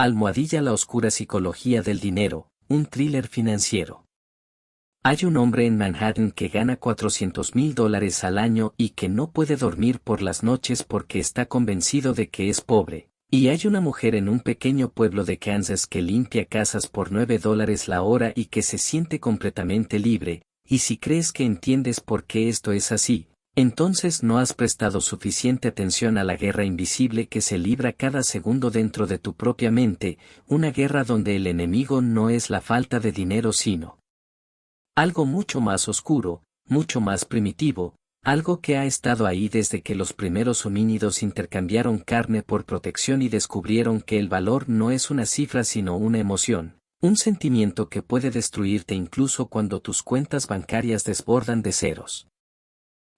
Almohadilla: la oscura psicología del dinero, un thriller financiero. Hay un hombre en Manhattan que gana $400,000 al año y que no puede dormir por las noches porque está convencido de que es pobre. Y hay una mujer en un pequeño pueblo de Kansas que limpia casas por $9 la hora y que se siente completamente libre. Y si crees que entiendes por qué esto es así, entonces no has prestado suficiente atención a la guerra invisible que se libra cada segundo dentro de tu propia mente, una guerra donde el enemigo no es la falta de dinero sino algo mucho más oscuro, mucho más primitivo, algo que ha estado ahí desde que los primeros homínidos intercambiaron carne por protección y descubrieron que el valor no es una cifra sino una emoción, un sentimiento que puede destruirte incluso cuando tus cuentas bancarias desbordan de ceros.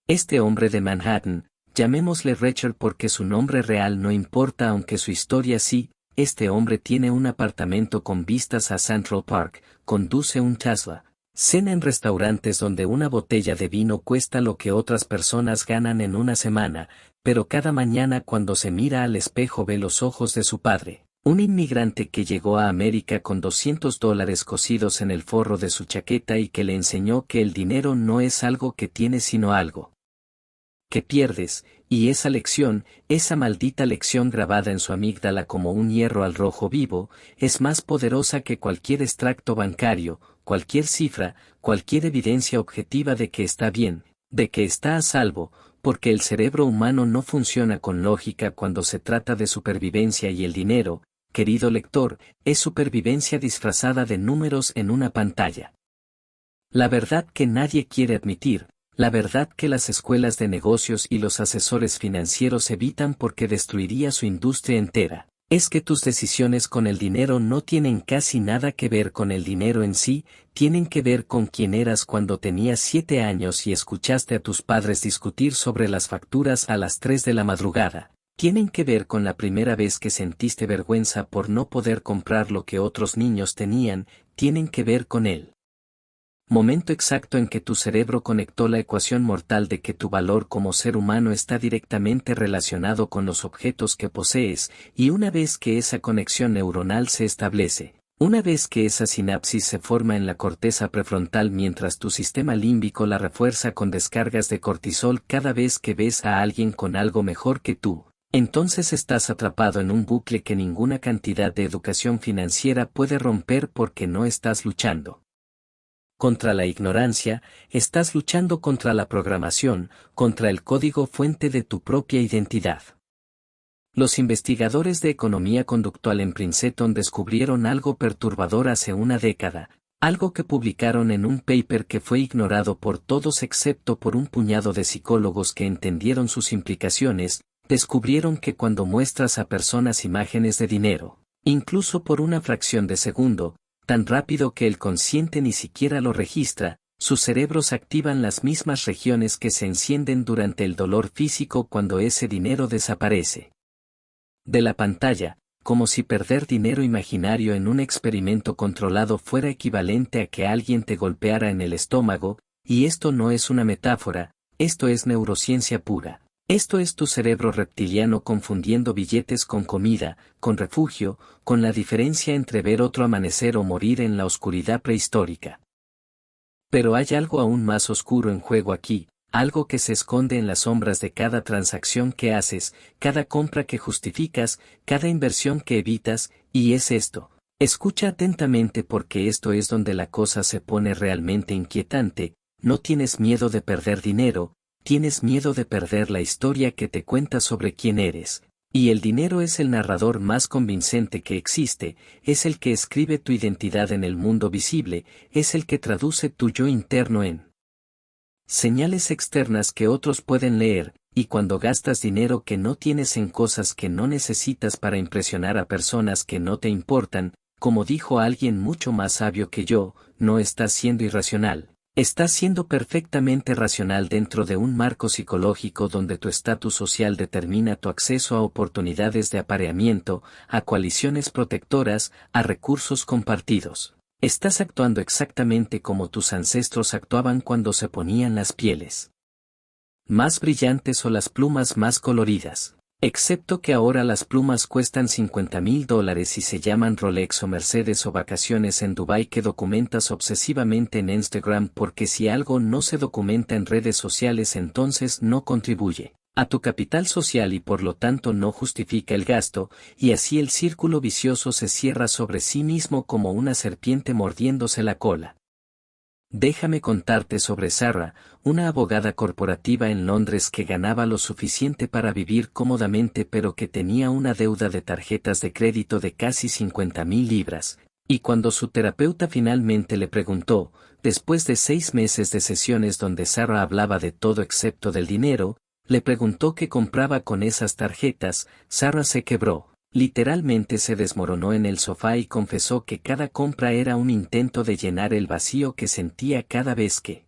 Este hombre de Manhattan, llamémosle Rachel porque su nombre real no importa aunque su historia sí, este hombre tiene un apartamento con vistas a Central Park, conduce un Tesla, cena en restaurantes donde una botella de vino cuesta lo que otras personas ganan en una semana, pero cada mañana cuando se mira al espejo ve los ojos de su padre, un inmigrante que llegó a América con $200 cosidos en el forro de su chaqueta y que le enseñó que el dinero no es algo que tienes sino algo que pierdes, y esa lección, esa maldita lección grabada en su amígdala como un hierro al rojo vivo, es más poderosa que cualquier extracto bancario, cualquier cifra, cualquier evidencia objetiva de que está bien, de que está a salvo, porque el cerebro humano no funciona con lógica cuando se trata de supervivencia y el dinero, querido lector, es supervivencia disfrazada de números en una pantalla. La verdad que nadie quiere admitir, la verdad que las escuelas de negocios y los asesores financieros evitan porque destruiría su industria entera, es que tus decisiones con el dinero no tienen casi nada que ver con el dinero en sí, tienen que ver con quién eras cuando tenías 7 años y escuchaste a tus padres discutir sobre las facturas a las 3 de la madrugada, tienen que ver con la primera vez que sentiste vergüenza por no poder comprar lo que otros niños tenían, tienen que ver con él. Momento exacto en que tu cerebro conectó la ecuación mortal de que tu valor como ser humano está directamente relacionado con los objetos que posees, y una vez que esa conexión neuronal se establece, una vez que esa sinapsis se forma en la corteza prefrontal mientras tu sistema límbico la refuerza con descargas de cortisol cada vez que ves a alguien con algo mejor que tú, entonces estás atrapado en un bucle que ninguna cantidad de educación financiera puede romper porque no estás luchando contra la ignorancia, estás luchando contra la programación, contra el código fuente de tu propia identidad. Los investigadores de economía conductual en Princeton descubrieron algo perturbador hace una década, algo que publicaron en un paper que fue ignorado por todos excepto por un puñado de psicólogos que entendieron sus implicaciones, descubrieron que cuando muestras a personas imágenes de dinero, incluso por una fracción de segundo, tan rápido que el consciente ni siquiera lo registra, sus cerebros activan las mismas regiones que se encienden durante el dolor físico cuando ese dinero desaparece de la pantalla, como si perder dinero imaginario en un experimento controlado fuera equivalente a que alguien te golpeara en el estómago, y esto no es una metáfora, esto es neurociencia pura. Esto es tu cerebro reptiliano confundiendo billetes con comida, con refugio, con la diferencia entre ver otro amanecer o morir en la oscuridad prehistórica. Pero hay algo aún más oscuro en juego aquí, algo que se esconde en las sombras de cada transacción que haces, cada compra que justificas, cada inversión que evitas, y es esto. Escucha atentamente porque esto es donde la cosa se pone realmente inquietante, no tienes miedo de perder dinero, tienes miedo de perder la historia que te cuenta sobre quién eres, y el dinero es el narrador más convincente que existe, es el que escribe tu identidad en el mundo visible, es el que traduce tu yo interno en señales externas que otros pueden leer, y cuando gastas dinero que no tienes en cosas que no necesitas para impresionar a personas que no te importan, como dijo alguien mucho más sabio que yo, no estás siendo irracional. Estás siendo perfectamente racional dentro de un marco psicológico donde tu estatus social determina tu acceso a oportunidades de apareamiento, a coaliciones protectoras, a recursos compartidos. Estás actuando exactamente como tus ancestros actuaban cuando se ponían las pieles más brillantes o las plumas más coloridas. Excepto que ahora las plumas cuestan $50,000 y se llaman Rolex o Mercedes o vacaciones en Dubái que documentas obsesivamente en Instagram porque si algo no se documenta en redes sociales entonces no contribuye a tu capital social y por lo tanto no justifica el gasto, y así el círculo vicioso se cierra sobre sí mismo como una serpiente mordiéndose la cola. Déjame contarte sobre Sarah, una abogada corporativa en Londres que ganaba lo suficiente para vivir cómodamente pero que tenía una deuda de tarjetas de crédito de casi 50,000 libras, y cuando su terapeuta finalmente le preguntó, después de 6 meses de sesiones donde Sarah hablaba de todo excepto del dinero, le preguntó qué compraba con esas tarjetas, Sarah se quebró. Literalmente se desmoronó en el sofá y confesó que cada compra era un intento de llenar el vacío que sentía cada vez que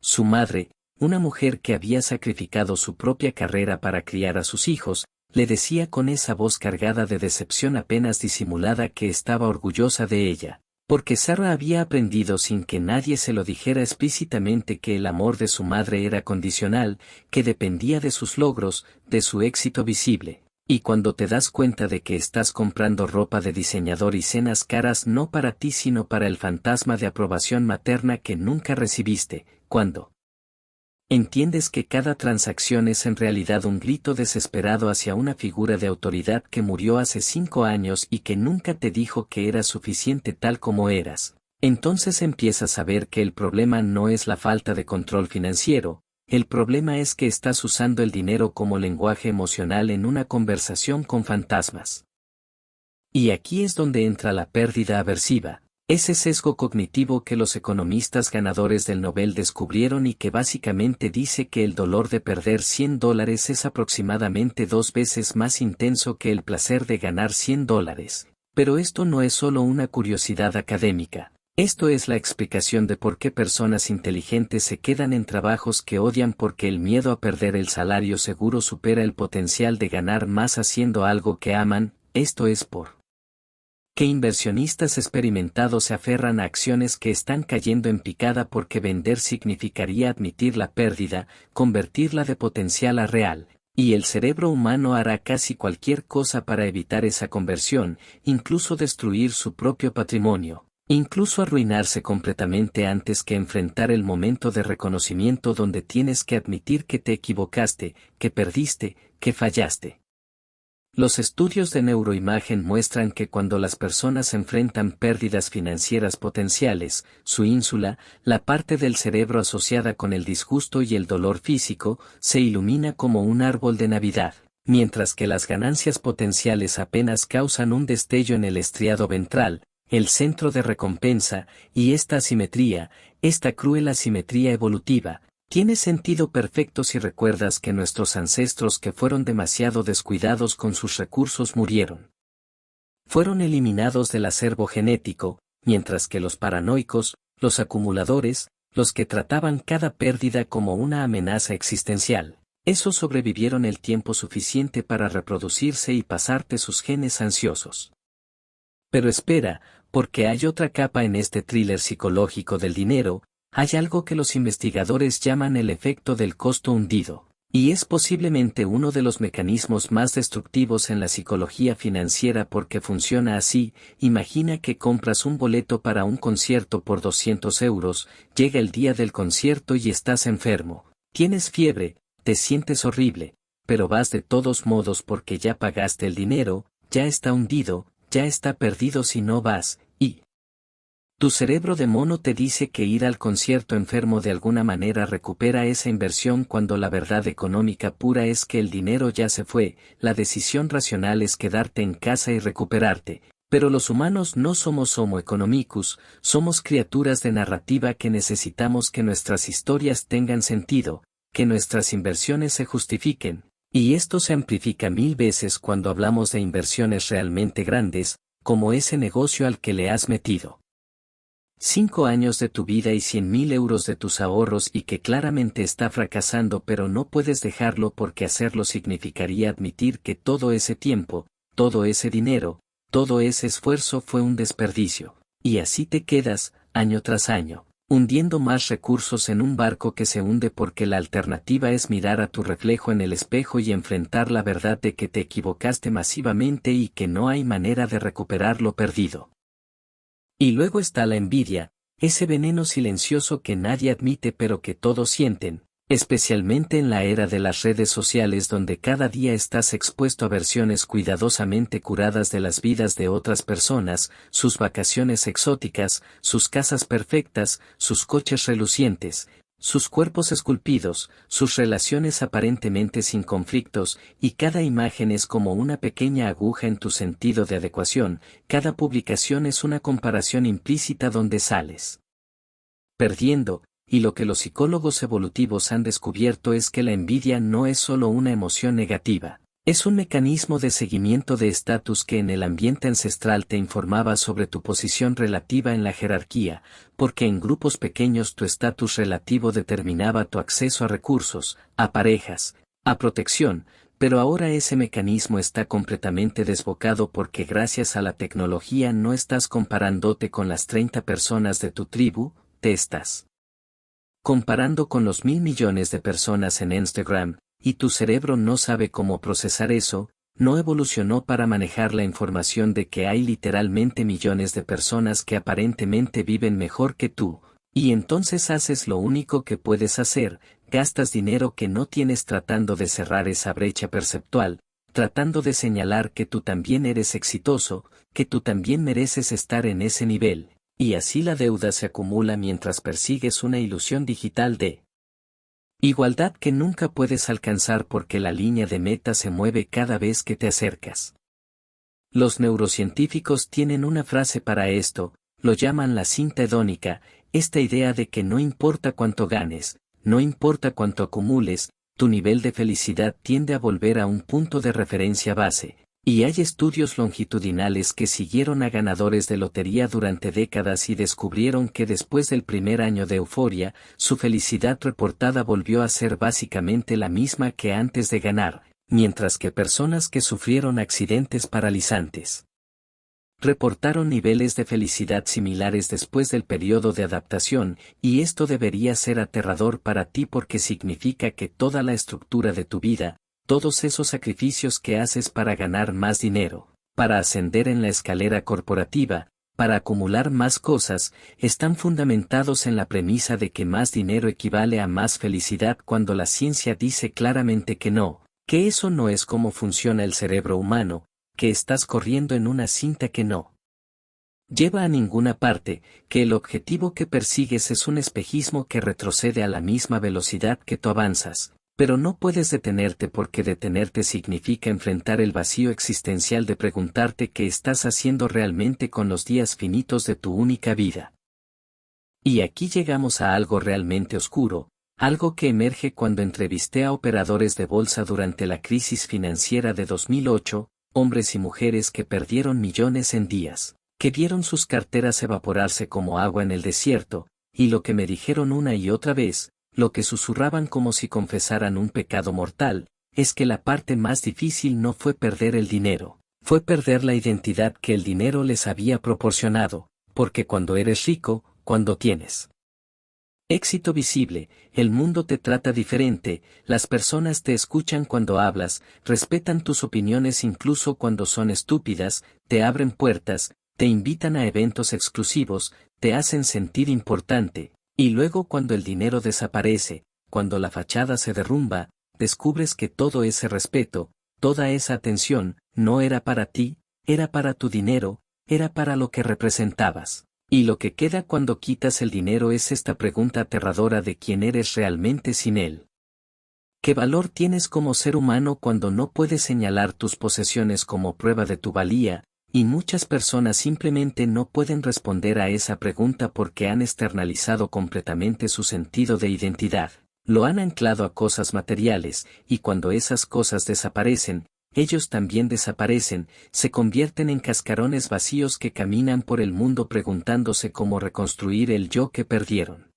su madre, una mujer que había sacrificado su propia carrera para criar a sus hijos, le decía con esa voz cargada de decepción apenas disimulada que estaba orgullosa de ella, porque Sarah había aprendido sin que nadie se lo dijera explícitamente que el amor de su madre era condicional, que dependía de sus logros, de su éxito visible. Y cuando te das cuenta de que estás comprando ropa de diseñador y cenas caras no para ti sino para el fantasma de aprobación materna que nunca recibiste, cuando entiendes que cada transacción es en realidad un grito desesperado hacia una figura de autoridad que murió hace 5 años y que nunca te dijo que eras suficiente tal como eras, entonces empiezas a ver que el problema no es la falta de control financiero. El problema es que estás usando el dinero como lenguaje emocional en una conversación con fantasmas. Y aquí es donde entra la pérdida aversiva, ese sesgo cognitivo que los economistas ganadores del Nobel descubrieron y que básicamente dice que el dolor de perder $100 es aproximadamente 2 veces más intenso que el placer de ganar $100. Pero esto no es solo una curiosidad académica. Esto es la explicación de por qué personas inteligentes se quedan en trabajos que odian porque el miedo a perder el salario seguro supera el potencial de ganar más haciendo algo que aman, esto es por qué inversionistas experimentados se aferran a acciones que están cayendo en picada porque vender significaría admitir la pérdida, convertirla de potencial a real, y el cerebro humano hará casi cualquier cosa para evitar esa conversión, incluso destruir su propio patrimonio. Incluso arruinarse completamente antes que enfrentar el momento de reconocimiento donde tienes que admitir que te equivocaste, que perdiste, que fallaste. Los estudios de neuroimagen muestran que cuando las personas enfrentan pérdidas financieras potenciales, su ínsula, la parte del cerebro asociada con el disgusto y el dolor físico, se ilumina como un árbol de Navidad, mientras que las ganancias potenciales apenas causan un destello en el estriado ventral, el centro de recompensa, y esta asimetría, esta cruel asimetría evolutiva, tiene sentido perfecto si recuerdas que nuestros ancestros que fueron demasiado descuidados con sus recursos murieron. Fueron eliminados del acervo genético, mientras que los paranoicos, los acumuladores, los que trataban cada pérdida como una amenaza existencial, esos sobrevivieron el tiempo suficiente para reproducirse y pasarte sus genes ansiosos. Pero espera, porque hay otra capa en este thriller psicológico del dinero, hay algo que los investigadores llaman el efecto del costo hundido, y es posiblemente uno de los mecanismos más destructivos en la psicología financiera porque funciona así. Imagina que compras un boleto para un concierto por 200 euros, llega el día del concierto y estás enfermo, tienes fiebre, te sientes horrible, pero vas de todos modos porque ya pagaste el dinero, ya está hundido, ya está perdido si no vas, y tu cerebro de mono te dice que ir al concierto enfermo de alguna manera recupera esa inversión cuando la verdad económica pura es que el dinero ya se fue, la decisión racional es quedarte en casa y recuperarte, pero los humanos no somos Homo economicus, somos criaturas de narrativa que necesitamos que nuestras historias tengan sentido, que nuestras inversiones se justifiquen, y esto se amplifica 1000 veces cuando hablamos de inversiones realmente grandes, como ese negocio al que le has metido 5 años de tu vida y 100,000 euros de tus ahorros y que claramente está fracasando pero no puedes dejarlo porque hacerlo significaría admitir que todo ese tiempo, todo ese dinero, todo ese esfuerzo fue un desperdicio, y así te quedas, año tras año, hundiendo más recursos en un barco que se hunde porque la alternativa es mirar a tu reflejo en el espejo y enfrentar la verdad de que te equivocaste masivamente y que no hay manera de recuperar lo perdido. Y luego está la envidia, ese veneno silencioso que nadie admite pero que todos sienten, especialmente en la era de las redes sociales donde cada día estás expuesto a versiones cuidadosamente curadas de las vidas de otras personas, sus vacaciones exóticas, sus casas perfectas, sus coches relucientes, sus cuerpos esculpidos, sus relaciones aparentemente sin conflictos, y cada imagen es como una pequeña aguja en tu sentido de adecuación, cada publicación es una comparación implícita donde sales perdiendo. Y lo que los psicólogos evolutivos han descubierto es que la envidia no es solo una emoción negativa, es un mecanismo de seguimiento de estatus que en el ambiente ancestral te informaba sobre tu posición relativa en la jerarquía, porque en grupos pequeños tu estatus relativo determinaba tu acceso a recursos, a parejas, a protección, pero ahora ese mecanismo está completamente desbocado porque gracias a la tecnología no estás comparándote con las 30 personas de tu tribu, te estás comparando con los 1.000 millones de personas en Instagram, y tu cerebro no sabe cómo procesar eso, no evolucionó para manejar la información de que hay literalmente millones de personas que aparentemente viven mejor que tú, y entonces haces lo único que puedes hacer, gastas dinero que no tienes tratando de cerrar esa brecha perceptual, tratando de señalar que tú también eres exitoso, que tú también mereces estar en ese nivel. Y así la deuda se acumula mientras persigues una ilusión digital de igualdad que nunca puedes alcanzar porque la línea de meta se mueve cada vez que te acercas. Los neurocientíficos tienen una frase para esto, lo llaman la cinta hedónica, esta idea de que no importa cuánto ganes, no importa cuánto acumules, tu nivel de felicidad tiende a volver a un punto de referencia base. Y hay estudios longitudinales que siguieron a ganadores de lotería durante décadas y descubrieron que después del primer año de euforia, su felicidad reportada volvió a ser básicamente la misma que antes de ganar, mientras que personas que sufrieron accidentes paralizantes reportaron niveles de felicidad similares después del periodo de adaptación, y esto debería ser aterrador para ti porque significa que toda la estructura de tu vida, todos esos sacrificios que haces para ganar más dinero, para ascender en la escalera corporativa, para acumular más cosas, están fundamentados en la premisa de que más dinero equivale a más felicidad cuando la ciencia dice claramente que no, que eso no es cómo funciona el cerebro humano, que estás corriendo en una cinta que no lleva a ninguna parte, que el objetivo que persigues es un espejismo que retrocede a la misma velocidad que tú avanzas. Pero no puedes detenerte porque detenerte significa enfrentar el vacío existencial de preguntarte qué estás haciendo realmente con los días finitos de tu única vida. Y aquí llegamos a algo realmente oscuro, algo que emerge cuando entrevisté a operadores de bolsa durante la crisis financiera de 2008, hombres y mujeres que perdieron millones en días, que vieron sus carteras evaporarse como agua en el desierto, y lo que me dijeron una y otra vez, lo que susurraban como si confesaran un pecado mortal, es que la parte más difícil no fue perder el dinero, fue perder la identidad que el dinero les había proporcionado, porque cuando eres rico, cuando tienes éxito visible, el mundo te trata diferente, las personas te escuchan cuando hablas, respetan tus opiniones incluso cuando son estúpidas, te abren puertas, te invitan a eventos exclusivos, te hacen sentir importante. Y luego cuando el dinero desaparece, cuando la fachada se derrumba, descubres que todo ese respeto, toda esa atención, no era para ti, era para tu dinero, era para lo que representabas. Y lo que queda cuando quitas el dinero es esta pregunta aterradora de quién eres realmente sin él. ¿Qué valor tienes como ser humano cuando no puedes señalar tus posesiones como prueba de tu valía? Y muchas personas simplemente no pueden responder a esa pregunta porque han externalizado completamente su sentido de identidad, lo han anclado a cosas materiales, y cuando esas cosas desaparecen, ellos también desaparecen, se convierten en cascarones vacíos que caminan por el mundo preguntándose cómo reconstruir el yo que perdieron.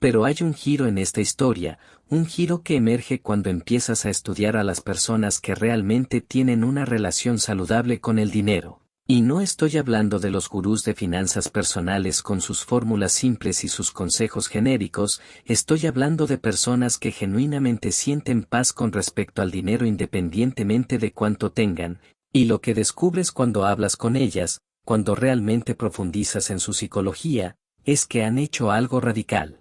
Pero hay un giro en esta historia, un giro que emerge cuando empiezas a estudiar a las personas que realmente tienen una relación saludable con el dinero. Y no estoy hablando de los gurús de finanzas personales con sus fórmulas simples y sus consejos genéricos, estoy hablando de personas que genuinamente sienten paz con respecto al dinero independientemente de cuánto tengan, y lo que descubres cuando hablas con ellas, cuando realmente profundizas en su psicología, es que han hecho algo radical.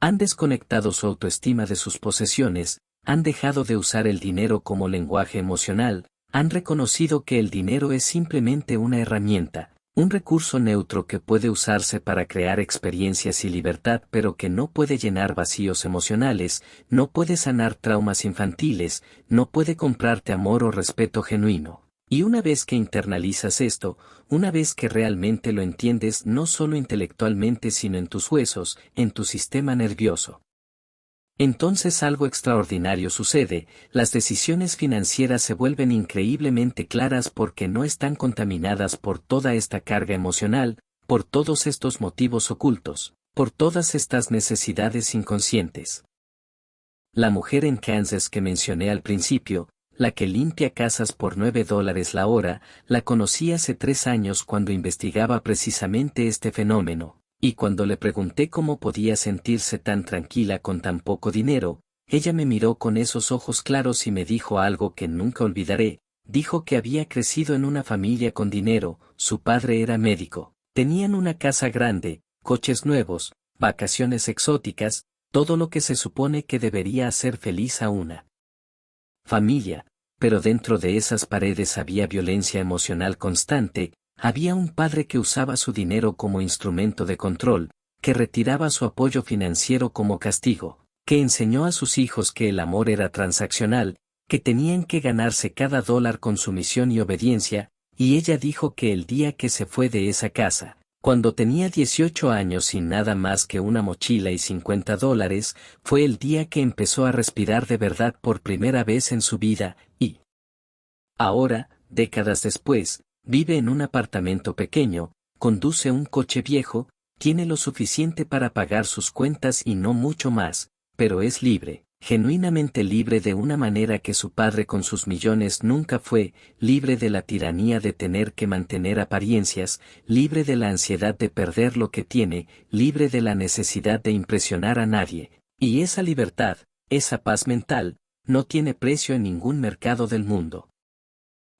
Han desconectado su autoestima de sus posesiones, han dejado de usar el dinero como lenguaje emocional, han reconocido que el dinero es simplemente una herramienta, un recurso neutro que puede usarse para crear experiencias y libertad pero que no puede llenar vacíos emocionales, no puede sanar traumas infantiles, no puede comprarte amor o respeto genuino. Y una vez que internalizas esto, una vez que realmente lo entiendes no solo intelectualmente sino en tus huesos, en tu sistema nervioso, entonces algo extraordinario sucede, las decisiones financieras se vuelven increíblemente claras porque no están contaminadas por toda esta carga emocional, por todos estos motivos ocultos, por todas estas necesidades inconscientes. La mujer en Kansas que mencioné al principio, la que limpia casas por $9 la hora, la conocí hace 3 años cuando investigaba precisamente este fenómeno. Y cuando le pregunté cómo podía sentirse tan tranquila con tan poco dinero, ella me miró con esos ojos claros y me dijo algo que nunca olvidaré, dijo que había crecido en una familia con dinero, su padre era médico, tenían una casa grande, coches nuevos, vacaciones exóticas, todo lo que se supone que debería hacer feliz a una familia, pero dentro de esas paredes había violencia emocional constante. Había un padre que usaba su dinero como instrumento de control, que retiraba su apoyo financiero como castigo, que enseñó a sus hijos que el amor era transaccional, que tenían que ganarse cada dólar con sumisión y obediencia, y ella dijo que el día que se fue de esa casa, cuando tenía 18 años sin nada más que una mochila y $50, fue el día que empezó a respirar de verdad por primera vez en su vida, y ahora, décadas después, vive en un apartamento pequeño, conduce un coche viejo, tiene lo suficiente para pagar sus cuentas y no mucho más, pero es libre, genuinamente libre de una manera que su padre con sus millones nunca fue, libre de la tiranía de tener que mantener apariencias, libre de la ansiedad de perder lo que tiene, libre de la necesidad de impresionar a nadie, y esa libertad, esa paz mental, no tiene precio en ningún mercado del mundo.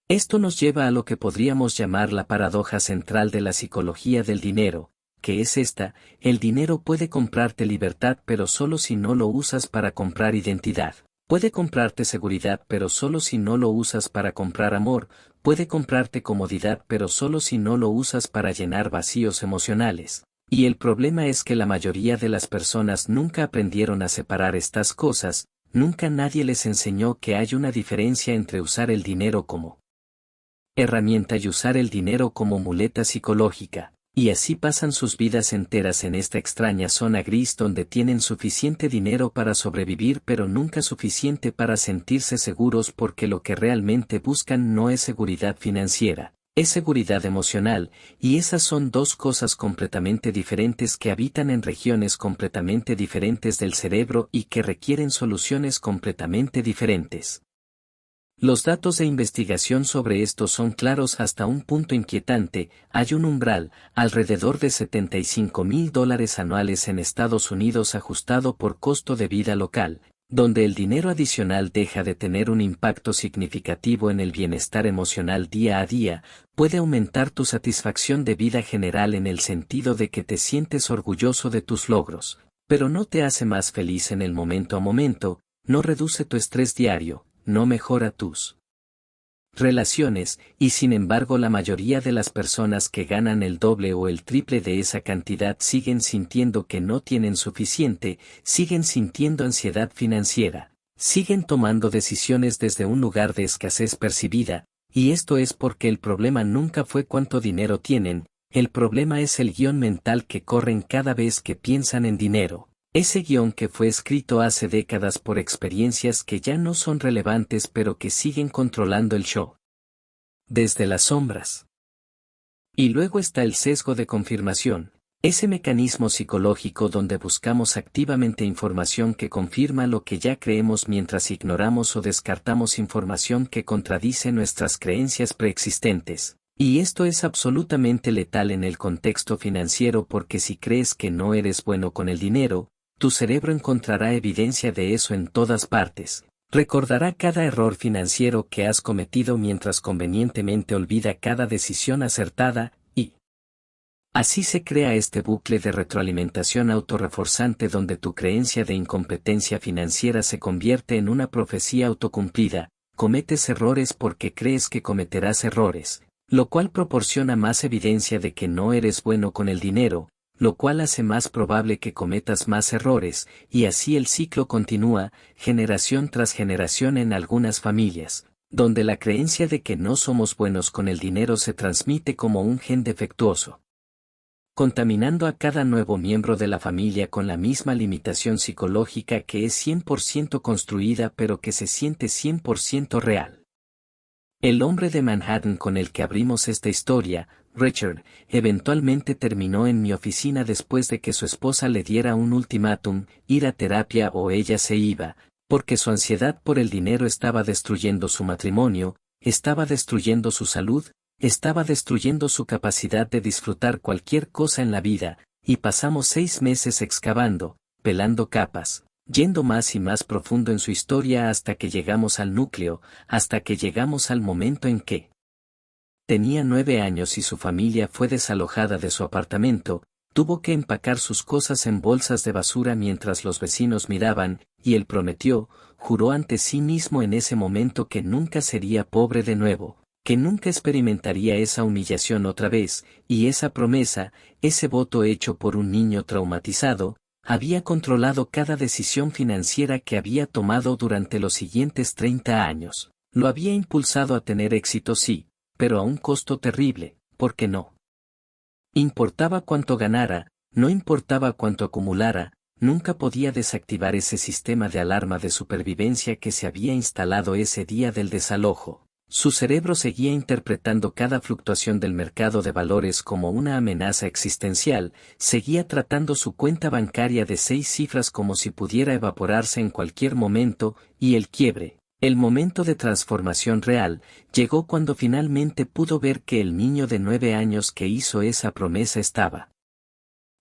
Esto nos lleva a lo que podríamos llamar la paradoja central de la psicología del dinero, que es esta: el dinero puede comprarte libertad pero solo si no lo usas para comprar identidad, puede comprarte seguridad pero solo si no lo usas para comprar amor, puede comprarte comodidad pero solo si no lo usas para llenar vacíos emocionales. Y el problema es que la mayoría de las personas nunca aprendieron a separar estas cosas, nunca nadie les enseñó que hay una diferencia entre usar el dinero como herramienta y usar el dinero como muleta psicológica, y así pasan sus vidas enteras en esta extraña zona gris donde tienen suficiente dinero para sobrevivir pero nunca suficiente para sentirse seguros porque lo que realmente buscan no es seguridad financiera, es seguridad emocional, y esas son dos cosas completamente diferentes que habitan en regiones completamente diferentes del cerebro y que requieren soluciones completamente diferentes. Los datos de investigación sobre esto son claros hasta un punto inquietante. Hay un umbral, alrededor de $75,000 anuales en Estados Unidos ajustado por costo de vida local, donde el dinero adicional deja de tener un impacto significativo en el bienestar emocional día a día, puede aumentar tu satisfacción de vida general en el sentido de que te sientes orgulloso de tus logros, pero no te hace más feliz en el momento a momento, no reduce tu estrés diario, no mejora tus relaciones, y sin embargo la mayoría de las personas que ganan el doble o el triple de esa cantidad siguen sintiendo que no tienen suficiente, siguen sintiendo ansiedad financiera, siguen tomando decisiones desde un lugar de escasez percibida, y esto es porque el problema nunca fue cuánto dinero tienen, el problema es el guión mental que corren cada vez que piensan en dinero. Ese guión que fue escrito hace décadas por experiencias que ya no son relevantes pero que siguen controlando el show. Desde las sombras. Y luego está el sesgo de confirmación, ese mecanismo psicológico donde buscamos activamente información que confirma lo que ya creemos mientras ignoramos o descartamos información que contradice nuestras creencias preexistentes. Y esto es absolutamente letal en el contexto financiero porque si crees que no eres bueno con el dinero, tu cerebro encontrará evidencia de eso en todas partes. Recordará cada error financiero que has cometido mientras convenientemente olvida cada decisión acertada, y así se crea este bucle de retroalimentación autorreforzante donde tu creencia de incompetencia financiera se convierte en una profecía autocumplida. Cometes errores porque crees que cometerás errores, lo cual proporciona más evidencia de que no eres bueno con el dinero, lo cual hace más probable que cometas más errores, y así el ciclo continúa, generación tras generación en algunas familias, donde la creencia de que no somos buenos con el dinero se transmite como un gen defectuoso, contaminando a cada nuevo miembro de la familia con la misma limitación psicológica que es 100% construida pero que se siente 100% real. El hombre de Manhattan con el que abrimos esta historia, Richard, eventualmente terminó en mi oficina después de que su esposa le diera un ultimátum, ir a terapia o ella se iba, porque su ansiedad por el dinero estaba destruyendo su matrimonio, estaba destruyendo su salud, estaba destruyendo su capacidad de disfrutar cualquier cosa en la vida, y pasamos 6 meses excavando, pelando capas, yendo más y más profundo en su historia hasta que llegamos al núcleo, hasta que llegamos al momento en que tenía 9 años y su familia fue desalojada de su apartamento, tuvo que empacar sus cosas en bolsas de basura mientras los vecinos miraban, y él prometió, juró ante sí mismo en ese momento que nunca sería pobre de nuevo, que nunca experimentaría esa humillación otra vez, y esa promesa, ese voto hecho por un niño traumatizado, había controlado cada decisión financiera que había tomado durante los siguientes 30 años. Lo había impulsado a tener éxito sí, pero a un costo terrible, porque no importaba cuánto ganara, no importaba cuánto acumulara, nunca podía desactivar ese sistema de alarma de supervivencia que se había instalado ese día del desalojo. Su cerebro seguía interpretando cada fluctuación del mercado de valores como una amenaza existencial, seguía tratando su cuenta bancaria de 6 cifras como si pudiera evaporarse en cualquier momento, y el quiebre, el momento de transformación real, llegó cuando finalmente pudo ver que el niño de 9 años que hizo esa promesa estaba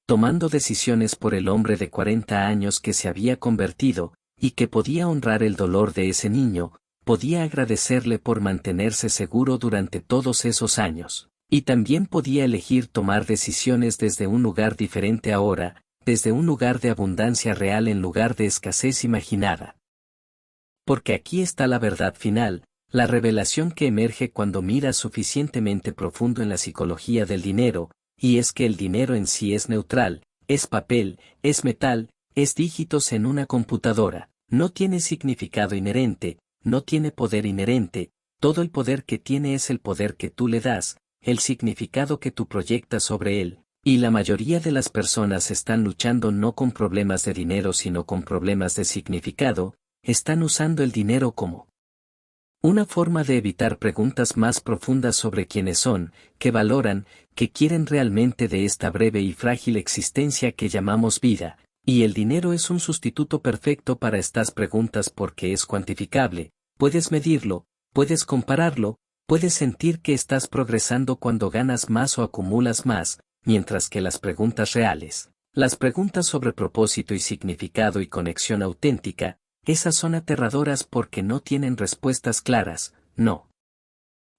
tomando decisiones por el hombre de 40 años que se había convertido, y que podía honrar el dolor de ese niño, podía agradecerle por mantenerse seguro durante todos esos años, y también podía elegir tomar decisiones desde un lugar diferente ahora, desde un lugar de abundancia real en lugar de escasez imaginada. Porque aquí está la verdad final, la revelación que emerge cuando miras suficientemente profundo en la psicología del dinero, y es que el dinero en sí es neutral, es papel, es metal, es dígitos en una computadora, no tiene significado inherente, no tiene poder inherente, todo el poder que tiene es el poder que tú le das, el significado que tú proyectas sobre él, y la mayoría de las personas están luchando no con problemas de dinero sino con problemas de significado, están usando el dinero como una forma de evitar preguntas más profundas sobre quiénes son, qué valoran, qué quieren realmente de esta breve y frágil existencia que llamamos vida, y el dinero es un sustituto perfecto para estas preguntas porque es cuantificable, puedes medirlo, puedes compararlo, puedes sentir que estás progresando cuando ganas más o acumulas más, mientras que las preguntas reales, las preguntas sobre propósito y significado y conexión auténtica, esas son aterradoras porque no tienen respuestas claras, no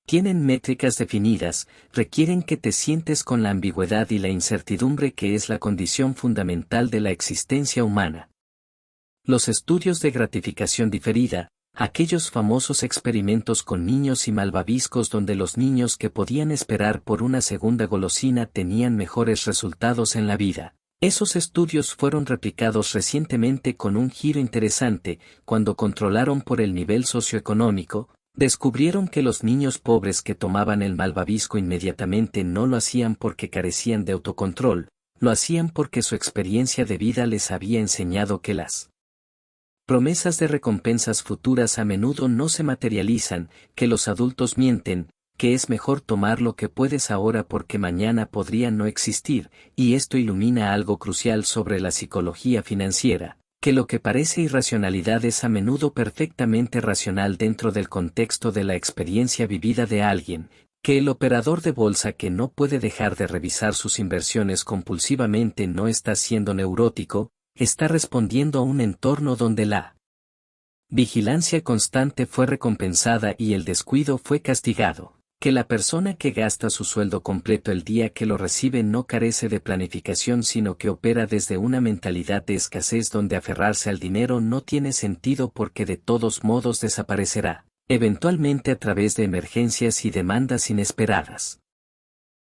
tienen métricas definidas, requieren que te sientes con la ambigüedad y la incertidumbre que es la condición fundamental de la existencia humana. Los estudios de gratificación diferida, aquellos famosos experimentos con niños y malvaviscos donde los niños que podían esperar por una segunda golosina tenían mejores resultados en la vida. Esos estudios fueron replicados recientemente con un giro interesante, cuando controlaron por el nivel socioeconómico, descubrieron que los niños pobres que tomaban el malvavisco inmediatamente no lo hacían porque carecían de autocontrol, lo hacían porque su experiencia de vida les había enseñado que las promesas de recompensas futuras a menudo no se materializan, que los adultos mienten, que es mejor tomar lo que puedes ahora porque mañana podría no existir, y esto ilumina algo crucial sobre la psicología financiera, que lo que parece irracionalidad es a menudo perfectamente racional dentro del contexto de la experiencia vivida de alguien, Que el operador de bolsa que no puede dejar de revisar sus inversiones compulsivamente no está siendo neurótico, está respondiendo a un entorno donde la vigilancia constante fue recompensada y el descuido fue castigado. Que la persona que gasta su sueldo completo el día que lo recibe no carece de planificación sino que opera desde una mentalidad de escasez donde aferrarse al dinero no tiene sentido porque de todos modos desaparecerá, eventualmente a través de emergencias y demandas inesperadas.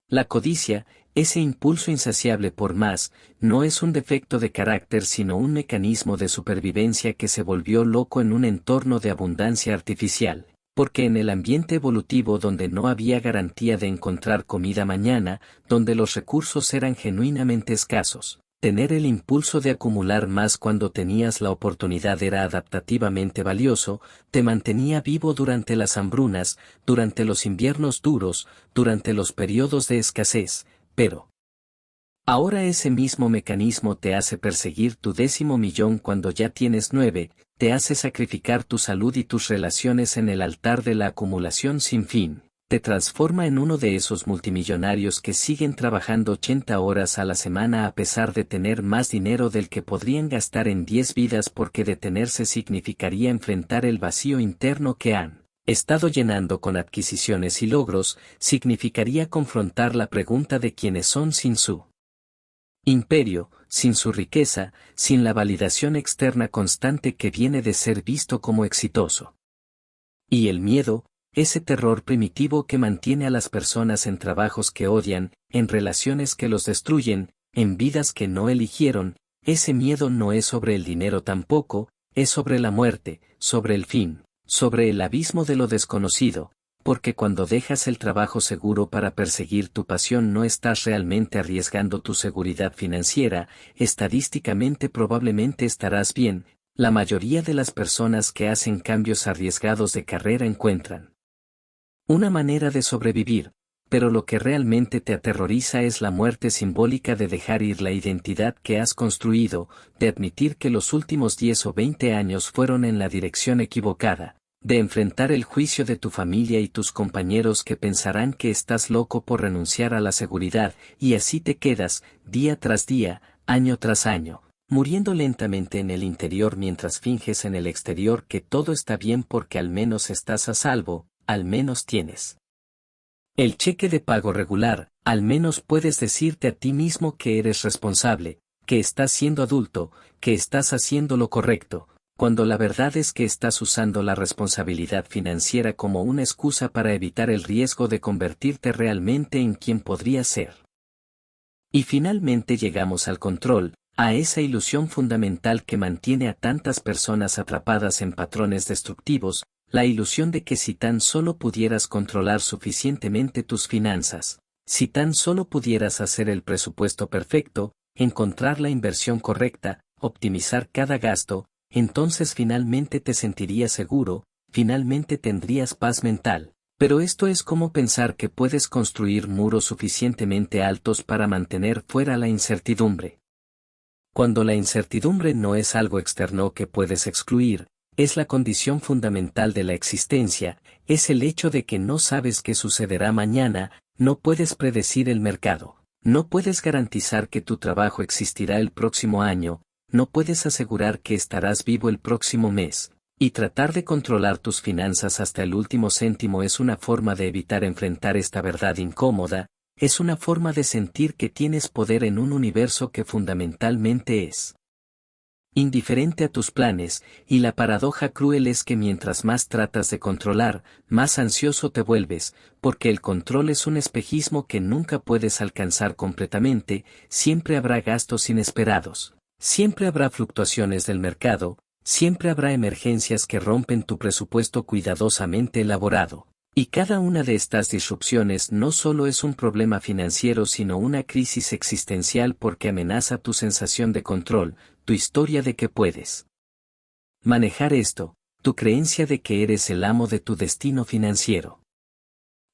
La codicia, ese impulso insaciable por más, no es un defecto de carácter sino un mecanismo de supervivencia que se volvió loco en un entorno de abundancia artificial. Porque en el ambiente evolutivo donde no había garantía de encontrar comida mañana, donde los recursos eran genuinamente escasos, tener el impulso de acumular más cuando tenías la oportunidad era adaptativamente valioso, te mantenía vivo durante las hambrunas, durante los inviernos duros, durante los periodos de escasez, pero ahora ese mismo mecanismo te hace perseguir tu 10.000 millón cuando ya tienes 9, te hace sacrificar tu salud y tus relaciones en el altar de la acumulación sin fin, te transforma en uno de esos multimillonarios que siguen trabajando 80 horas a la semana a pesar de tener más dinero del que podrían gastar en 10 vidas porque detenerse significaría enfrentar el vacío interno que han estado llenando con adquisiciones y logros, significaría confrontar la pregunta de quiénes son sin su imperio, sin su riqueza, sin la validación externa constante que viene de ser visto como exitoso. Y el miedo, ese terror primitivo que mantiene a las personas en trabajos que odian, en relaciones que los destruyen, en vidas que no eligieron, ese miedo no es sobre el dinero tampoco, es sobre la muerte, sobre el fin, sobre el abismo de lo desconocido. Porque cuando dejas el trabajo seguro para perseguir tu pasión no estás realmente arriesgando tu seguridad financiera, estadísticamente probablemente estarás bien, la mayoría de las personas que hacen cambios arriesgados de carrera encuentran una manera de sobrevivir, pero lo que realmente te aterroriza es la muerte simbólica de dejar ir la identidad que has construido, de admitir que los últimos 10 o 20 años fueron en la dirección equivocada. De enfrentar el juicio de tu familia y tus compañeros que pensarán que estás loco por renunciar a la seguridad, y así te quedas, día tras día, año tras año, muriendo lentamente en el interior mientras finges en el exterior que todo está bien porque al menos estás a salvo, al menos tienes el cheque de pago regular, al menos puedes decirte a ti mismo que eres responsable, que estás siendo adulto, que estás haciendo lo correcto. Cuando la verdad es que estás usando la responsabilidad financiera como una excusa para evitar el riesgo de convertirte realmente en quien podrías ser. Y finalmente llegamos al control, a esa ilusión fundamental que mantiene a tantas personas atrapadas en patrones destructivos, la ilusión de que si tan solo pudieras controlar suficientemente tus finanzas, si tan solo pudieras hacer el presupuesto perfecto, encontrar la inversión correcta, optimizar cada gasto, entonces finalmente te sentirías seguro, finalmente tendrías paz mental. Pero esto es como pensar que puedes construir muros suficientemente altos para mantener fuera la incertidumbre. Cuando la incertidumbre no es algo externo que puedes excluir, es la condición fundamental de la existencia, es el hecho de que no sabes qué sucederá mañana, no puedes predecir el mercado, no puedes garantizar que tu trabajo existirá el próximo año, no puedes asegurar que estarás vivo el próximo mes, y tratar de controlar tus finanzas hasta el último céntimo es una forma de evitar enfrentar esta verdad incómoda, es una forma de sentir que tienes poder en un universo que fundamentalmente es indiferente a tus planes, y la paradoja cruel es que mientras más tratas de controlar, más ansioso te vuelves, porque el control es un espejismo que nunca puedes alcanzar completamente, siempre habrá gastos inesperados. Siempre habrá fluctuaciones del mercado, siempre habrá emergencias que rompen tu presupuesto cuidadosamente elaborado. Y cada una de estas disrupciones no solo es un problema financiero sino una crisis existencial porque amenaza tu sensación de control, tu historia de que puedes manejar esto, tu creencia de que eres el amo de tu destino financiero.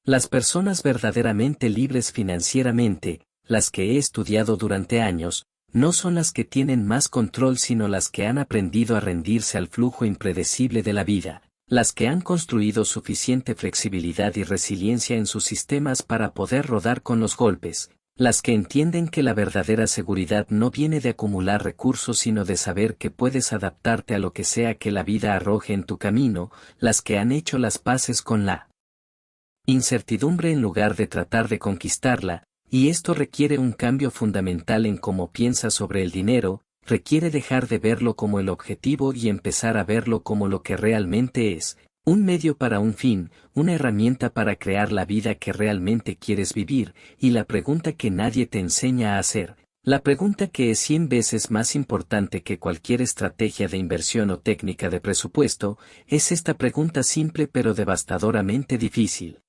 Las personas verdaderamente libres financieramente, las que he estudiado durante años, no son las que tienen más control sino las que han aprendido a rendirse al flujo impredecible de la vida, las que han construido suficiente flexibilidad y resiliencia en sus sistemas para poder rodar con los golpes, las que entienden que la verdadera seguridad no viene de acumular recursos sino de saber que puedes adaptarte a lo que sea que la vida arroje en tu camino, las que han hecho las paces con la incertidumbre en lugar de tratar de conquistarla, y esto requiere un cambio fundamental en cómo piensas sobre el dinero, requiere dejar de verlo como el objetivo y empezar a verlo como lo que realmente es, un medio para un fin, una herramienta para crear la vida que realmente quieres vivir, y la pregunta que nadie te enseña a hacer, la pregunta que es 100 veces más importante que cualquier estrategia de inversión o técnica de presupuesto, es esta pregunta simple pero devastadoramente difícil.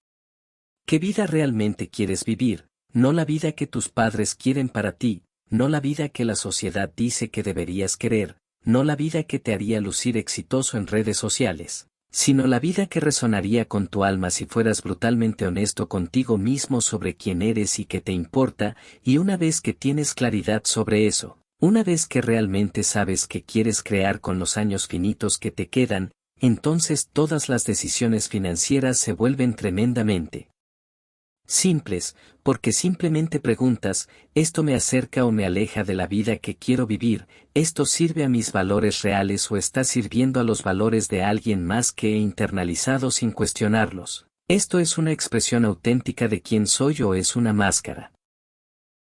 ¿Qué vida realmente quieres vivir? No la vida que tus padres quieren para ti, no la vida que la sociedad dice que deberías querer, no la vida que te haría lucir exitoso en redes sociales, sino la vida que resonaría con tu alma si fueras brutalmente honesto contigo mismo sobre quién eres y qué te importa, y una vez que tienes claridad sobre eso, una vez que realmente sabes qué quieres crear con los años finitos que te quedan, entonces todas las decisiones financieras se vuelven tremendamente simples, porque simplemente preguntas, ¿esto me acerca o me aleja de la vida que quiero vivir? ¿Esto sirve a mis valores reales o está sirviendo a los valores de alguien más que he internalizado sin cuestionarlos? ¿Esto es una expresión auténtica de quién soy o es una máscara?